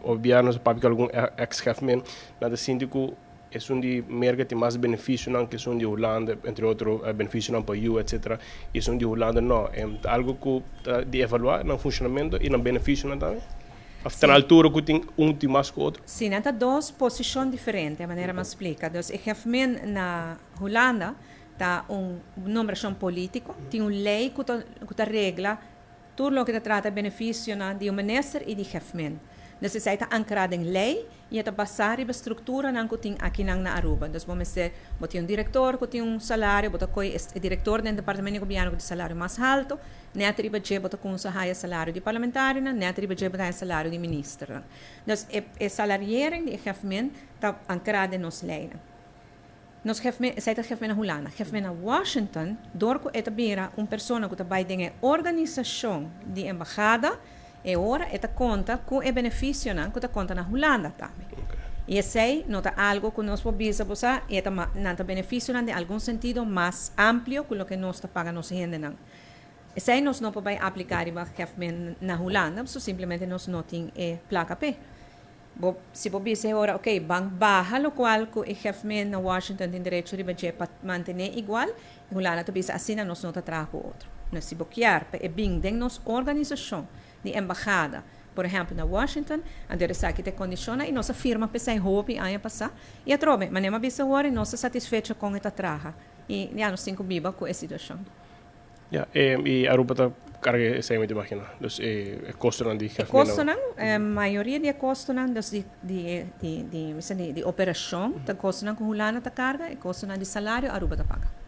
obviamente papi algum ex-chef men nada síndico é um de merga tem mais benefício não que são de Holanda entre outros benefício não para o etc e são de Holanda não é algo que de evaluar no funcionamento e no benefício não também até na altura que tem tem mais que outro sim há duas posições diferentes a maneira mais explica então o chef men na Holanda tá nomeação político tem lei que regla tudo o que trata benefício de minister e de chef men então isso está ancrado em lei e está basado na estrutura que tem aqui na Aruba. Então, vamos dizer, tem diretor que tem salário, o diretor do departamento de governo com salário mais alto, nem atriba com salário de parlamentar, nem atriba salário de ministro. Então, o salário de chefmen está ancrado nas leis. Nos chefmen na Holanda, chefmen na Washington, door que é pessoa que vai ter organização de embaixada, e ora esta conta com o benefício que conta na Holanda também. E esse não é algo que nós podemos usar e é benefício de algum sentido mais amplo que o que nós pagamos nos gente não. Esse nós não podemos aplicar na Holanda, simplesmente nós não temos placa P. Se você dizer agora, ok, banco baja, lo qual que o chefe na Washington tem direito de manter igual, em Holanda tu diz assim nós não trabalhamos com outro. Nós se bloquear, é bem dentro nossa organização de embaixada, por exemplo, na Washington, a direção que te condiciona e nossa firma pensa em hobby ano passado e a trobe, mas nem uma vez agora nós satisfeitos com esta traja e já nós temos viva com essa situação. Ja, e a Aruba está carga essa imagem máquina, dus custo não de chef. Custo não, a maioria de custo não, dus de operação, tá custo não com Holanda tá carga e custo não de salário a Aruba tá paga.